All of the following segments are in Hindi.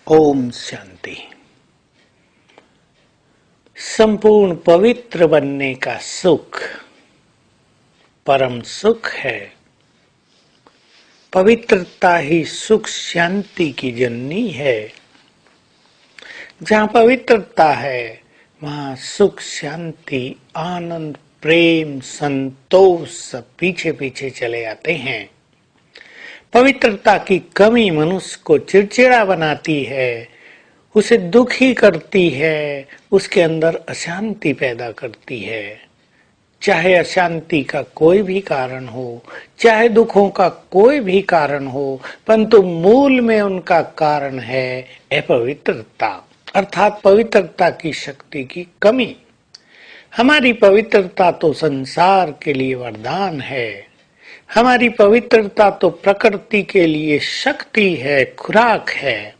ओम शांति। संपूर्ण पवित्र बनने का सुख परम सुख है। पवित्रता ही सुख शांति की जननी है। जहाँ पवित्रता है वहाँ सुख शांति आनंद प्रेम संतोष सब पीछे पीछे चले आते हैं। पवित्रता की कमी मनुष्य को चिड़चिड़ा बनाती है, उसे दुखी करती है, उसके अंदर अशांति पैदा करती है। चाहे अशांति का कोई भी कारण हो, चाहे दुखों का कोई भी कारण हो, परंतु मूल में उनका कारण है अपवित्रता, अर्थात पवित्रता की शक्ति की कमी। हमारी पवित्रता तो संसार के लिए वरदान है। हमारी पवित्रता तो प्रकृति के लिए शक्ति है, खुराक है।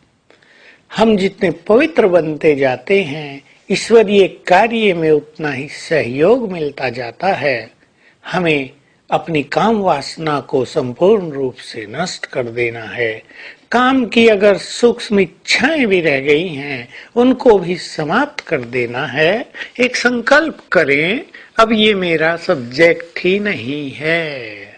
हम जितने पवित्र बनते जाते हैं, ईश्वरीय कार्य में उतना ही सहयोग मिलता जाता है। हमें अपनी काम वासना को संपूर्ण रूप से नष्ट कर देना है। काम की अगर सूक्ष्म इच्छाएं भी रह गई हैं, उनको भी समाप्त कर देना है। एक संकल्प करें, अब ये मेरा सब्जेक्ट ही नहीं है,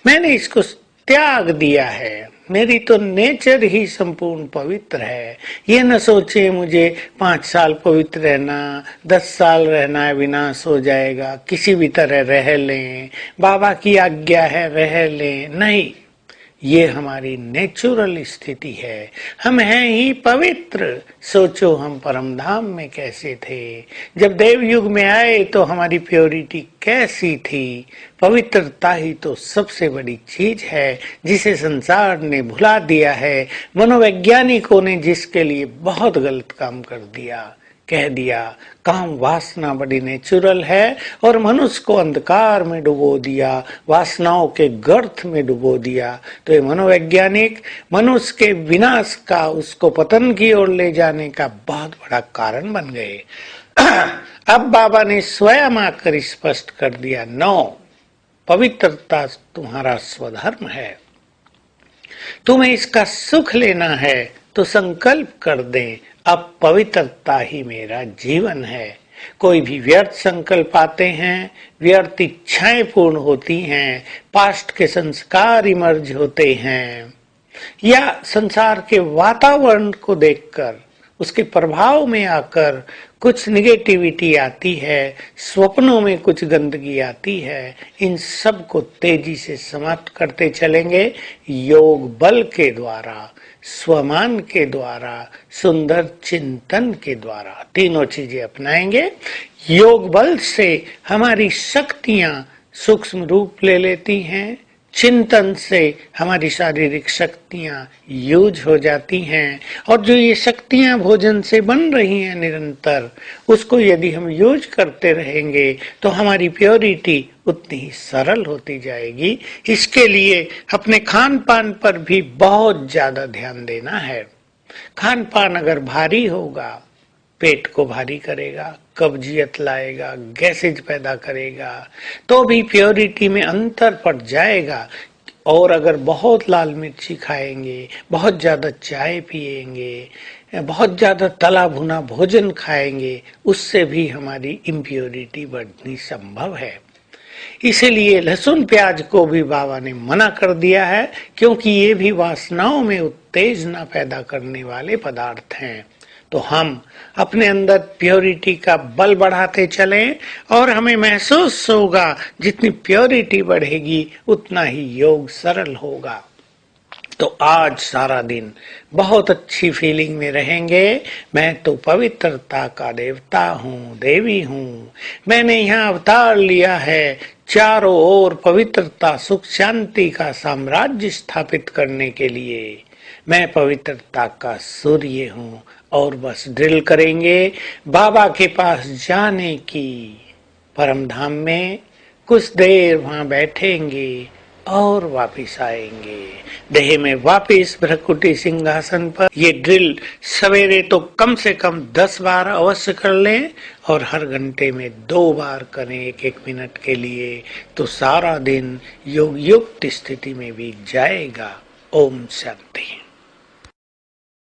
मैंने इसको त्याग दिया है। मेरी तो नेचर ही संपूर्ण पवित्र है। ये न सोचे मुझे 5 साल पवित्र रहना, 10 साल रहना है, विनाश हो जाएगा, किसी भी तरह रह लें, बाबा की आज्ञा है रह लें। नहीं, ये हमारी नेचुरल स्थिति है। हम हैं ही पवित्र। सोचो हम परमधाम में कैसे थे, जब देव युग में आए तो हमारी प्योरिटी कैसी थी। पवित्रता ही तो सबसे बड़ी चीज है जिसे संसार ने भुला दिया है। मनोवैज्ञानिकों ने जिसके लिए बहुत गलत काम कर दिया, कह दिया काम वासना बड़ी नेचुरल है, और मनुष्य को अंधकार में डुबो दिया, वासनाओं के गर्त में डुबो दिया। तो ये मनोवैज्ञानिक मनुष्य के विनाश का, उसको पतन की ओर ले जाने का बहुत बड़ा कारण बन गए। अब बाबा ने स्वयं आकर स्पष्ट कर दिया, नो, पवित्रता तुम्हारा स्वधर्म है। तुम्हें इसका सुख लेना है तो संकल्प कर दें, अब पवित्रता ही मेरा जीवन है। कोई भी व्यर्थ संकल्प आते हैं, व्यर्थ इच्छाएं पूर्ण होती हैं, पास्ट के संस्कार इमर्ज होते हैं, या संसार के वातावरण को देखकर उसके प्रभाव में आकर कुछ निगेटिविटी आती है, स्वप्नों में कुछ गंदगी आती है। इन सब को तेजी से समाप्त करते चलेंगे योग बल के द्वारा, स्वमान के द्वारा, सुंदर चिंतन के द्वारा। तीनों चीजें अपनाएंगे। योग बल से हमारी शक्तियां सूक्ष्म रूप ले लेती हैं, चिंतन से हमारी शारीरिक शक्तियां यूज हो जाती हैं, और जो ये शक्तियां भोजन से बन रही हैं निरंतर, उसको यदि हम यूज करते रहेंगे तो हमारी प्योरिटी उतनी ही सरल होती जाएगी। इसके लिए अपने खान पान पर भी बहुत ज्यादा ध्यान देना है। खान पान अगर भारी होगा, पेट को भारी करेगा, कब्जियत लाएगा, गैसेज पैदा करेगा, तो भी प्योरिटी में अंतर पड़ जाएगा। और अगर बहुत लाल मिर्ची खाएंगे, बहुत ज्यादा चाय पिएंगे, बहुत ज्यादा तला भुना भोजन खाएंगे, उससे भी हमारी इम्प्योरिटी बढ़नी संभव है। इसीलिए लहसुन प्याज को भी बाबा ने मना कर दिया है, क्योंकि ये भी वासनाओं में उत्तेजना पैदा करने वाले पदार्थ हैं। तो हम अपने अंदर प्योरिटी का बल बढ़ाते चलें, और हमें महसूस होगा जितनी प्योरिटी बढ़ेगी उतना ही योग सरल होगा। तो आज सारा दिन बहुत अच्छी फीलिंग में रहेंगे। मैं तो पवित्रता का देवता हूँ, देवी हूँ। मैंने यहाँ अवतार लिया है चारों ओर पवित्रता सुख शांति का साम्राज्य स्थापित करने के लिए। मैं पवित्रता का सूर्य हूँ, और बस ड्रिल करेंगे बाबा के पास जाने की। परमधाम में कुछ देर वहां बैठेंगे और वापिस आएंगे, देह में वापिस भ्रकुटी सिंहासन पर। ये ड्रिल सवेरे तो कम से कम 10 बार अवश्य कर लें, और हर घंटे में 2 बार करें 1-1 मिनट के लिए, तो सारा दिन योग युक्त स्थिति में बीत जाएगा। ओम शांति।